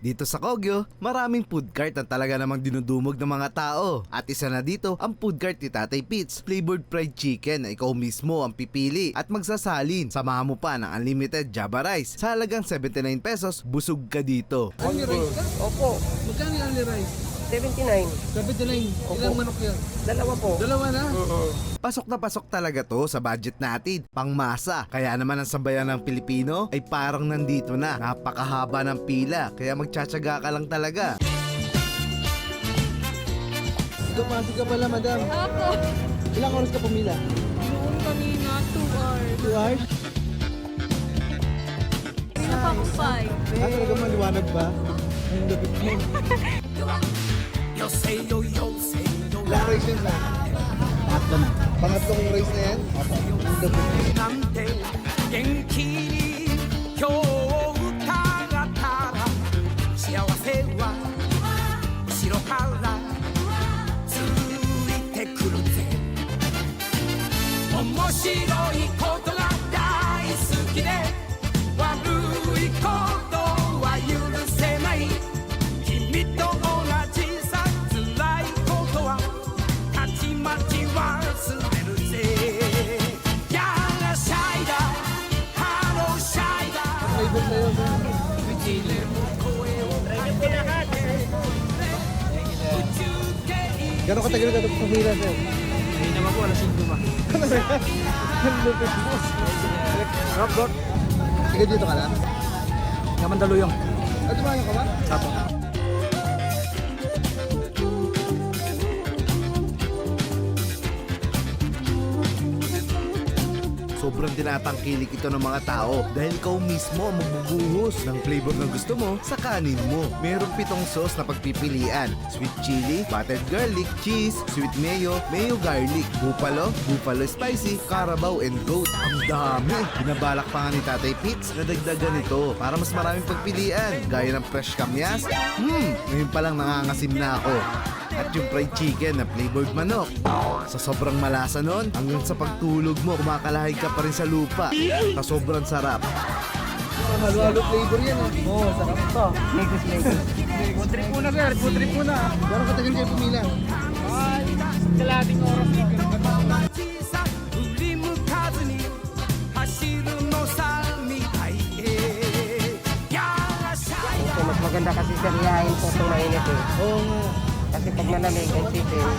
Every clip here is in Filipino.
Dito sa Kogyo, maraming food cart na talaga namang dinudumog ng mga tao. At isa na dito ang food cart ni Tatay Pits, flavored fried chicken na ikaw mismo ang pipili at magsasalin. Samahan mo pa ng unlimited Java rice. Sa halagang 79 pesos, busog ka dito. Only rice ka? Opo, Magkano yung only rice? 79. 79. Ilang manok yan? Dalawa po. Dalawa na? Pasok na pasok talaga to sa budget natin, pangmasa. Kaya naman ang sambayan ng Pilipino ay parang nandito na. Napakahaba ng pila, kaya magtsatsaga ka lang talaga. Dumati ka pala, madam. Opo. Ilang oras ka pumila? Noon kanina, 2 hours. 2 hours? Kanina pa ako 5. Talaga maliwanag ba? Ang lapit mo. Ilang race yun ba? Pangatlo na. Pangatlong race na yan? Opo. Ang lapit mo. なんて元気に今日歌がたら幸せは後ろからついてくるぜ面白いことが大好きで悪いことは許せない君と同じさ辛いことはたちまち忘れるぜやらシャイだハローシャイだ Flavor na yun. Gano'ng katagal ka pumila, sir? Hindi naman po, alas 5 ba? Ang lapit mo. Rock, rock. Sige, dito ka lang. Kamandaluyong. At tumayo ka ba? Apo. Sobrang tinatangkilik ito ng mga tao dahil ikaw mismo ang magbubuhos ng flavor na gusto mo sa kanin mo. Merong 7 sauce na pagpipilian. Sweet chili, buttered garlic, cheese, sweet mayo, mayo garlic, buffalo, buffalo spicy, carabao and goat. Ang dami! Binabalak pa nga ni Tatay Pits na dagdagan ito para mas maraming pagpilian gaya ng fresh kamyas. Ngayon palang nangangasim na ako. At yung fried chicken na flavored manok. Sa sobrang malasa nun, hanggang sa pagtulog mo, kumakalahig ka pa rin sa lupa. Sa sobrang sarap. Halo-halo flavor yan eh. Oo, sarap to. Lagos, lagos. Food trip muna, sir. Food trip muna. Gano'ng katagal kayo pumila? Ay, kalating oras na. 小さく振り向かずに走るのさ未来へやらしゃい So, mas maganda kasi sariyahin po itong mainit eh. Oo nga. Kasi pag malamig, ang chicken,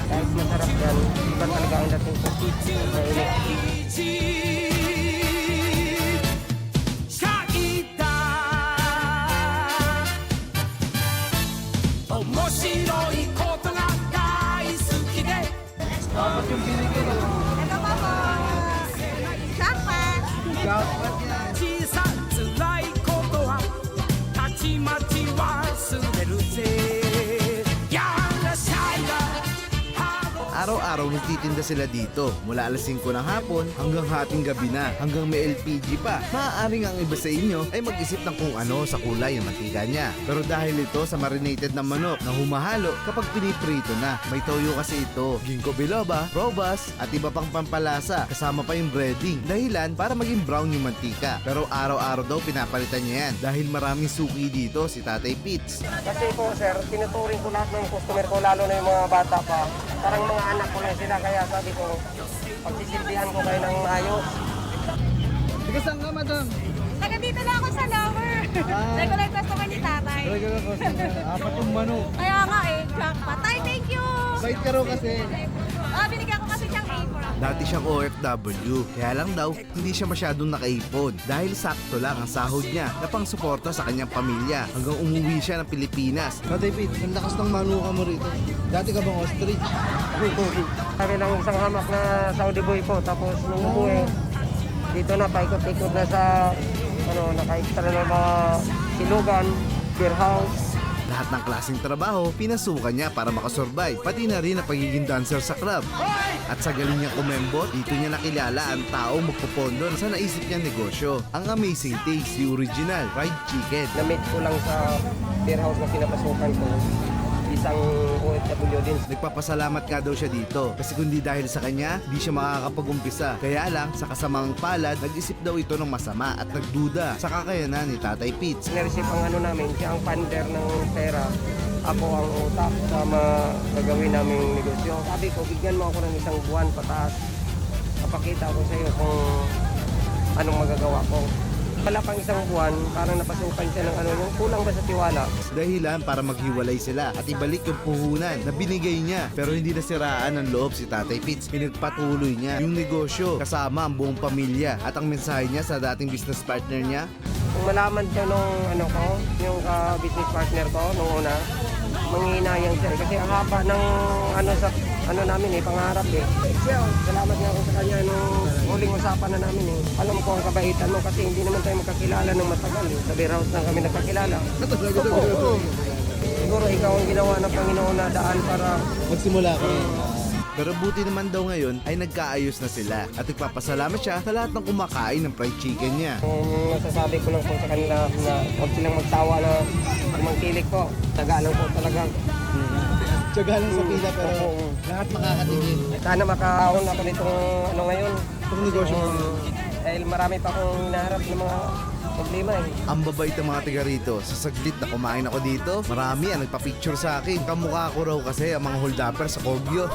kahit masarap yan, iba talaga ang dating po. Mainit. シャイだ面白いことが大好きで Ito pa po. Jackpot. 小さ辛いことはたちまち忘れるぜやらしゃいだ Araw-araw nagtitinda sila dito mula alas 5 ng hapon hanggang hating gabi na, hanggang may LPG pa. Maaaring ang iba sa inyo ay mag-isip ng kung ano sa kulay ng mantika niya. Pero dahil ito sa marinated na manok na humahalo kapag piniprito na, may toyo kasi ito, ginkgo biloba, robas at iba pang pampalasa, kasama pa yung breading. Dahilan para maging brown yung mantika. Pero araw-araw daw pinapalitan niya yan dahil maraming suki dito si Tatay Pits. Kasi po sir, tinuturing ko lahat ng customer ko, lalo na yung mga bata pa. Parang mga anak ko lang sila, kaya sabi ko, pagsisilbihan ko kayo ng maayos. Sige, saan ka, madam? Taga dito lang ako sa lower. Regular customer ni tatay. Talaga ka, customer. Apat yung manok. Kaya nga eh, jackpot. Tay, thank you! Bait ka raw kasi. Binigyan ko kasi siyang apron. Dati siyang OFW, kaya lang daw hindi siya masyadong nakaipon dahil sakto lang ang sahod niya na pangsuporta sa kanyang pamilya hanggang umuwi siya ng Pilipinas. Tatay Pete, ang lakas ng manuka mo rito. Dati ka bang ostrich? Sabi ng isang hamak na Saudi boy po, tapos nung umuwi, dito na paikot-ikot na sa, naka-extra na mga silugan, beer house. Lahat ng klaseng trabaho, pinasukan niya para makasurvive, pati na rin ang pagiging dancer sa club. At sa galing niya kumembot, dito niya nakilala ang taong magpupondo sa naisip niyang negosyo. Ang Amazing Taste, the original fried chicken. Na-meet ko lang sa beer house na pinapasukan ko. isang OFW din. Nagpapasalamat nga daw siya dito kasi kundi dahil sa kanya, di siya makakapag-umpisa. Kaya lang, sa kasamang palad, nag-isip daw ito ng masama at nagduda sa kakayanan ni Tatay Pitts. Sinereceive ang ano namin, siya ang funder ng pera. Ako ang utak sa mga gagawin naming negosyo. Sabi ko, bigyan mo ako ng isang buwan pataas. Kapakita ko sa iyo kung anong magagawa ko. Wala pang isang buwan, parang napasukan siya ng ano, yung kulang ba sa tiwala. Dahilan para maghiwalay sila at ibalik yung puhunan na binigay niya. Pero hindi nasiraan ng loob si Tatay Pitts. Pinagpatuloy niya yung negosyo kasama ang buong pamilya. At ang mensahe niya sa dating business partner niya, Kung malaman ko nung ano ko, yung business partner ko nung una, manghihinayang siya kasi ang haba ng ano sa ano namin pangarap Siya, salamat nga ako sa kanya nung huling usapan na namin Alam ko ang kabaitan mo kasi hindi naman tayo magkakilala ng matagal Sa beer house lang kami nagkakilala. Oo. Siguro ikaw ang ginawa ng Panginoon na daan para Magsimula ka rin. pero buti naman daw ngayon ay nagkaayos na sila at nagpapasalamat siya sa lahat ng kumakain ng fried chicken niya. kung masasabi ko lang po sa kanila na huwag silang magtawa na mangkilik po. Taga lang po talaga. Tiyaga lang sa pila pero Oo. lahat makakatingin. Sana makaahon ako nitong ano ngayon. Itong negosyo mo. Dahil marami pa akong hinaharap ng mga problema Ang babait ng mga tiga rito. Sa saglit na kumain ako dito, marami ang nagpa-picture sa akin. Kamukha ko raw kasi ang mga hold-upper sa Kogyo.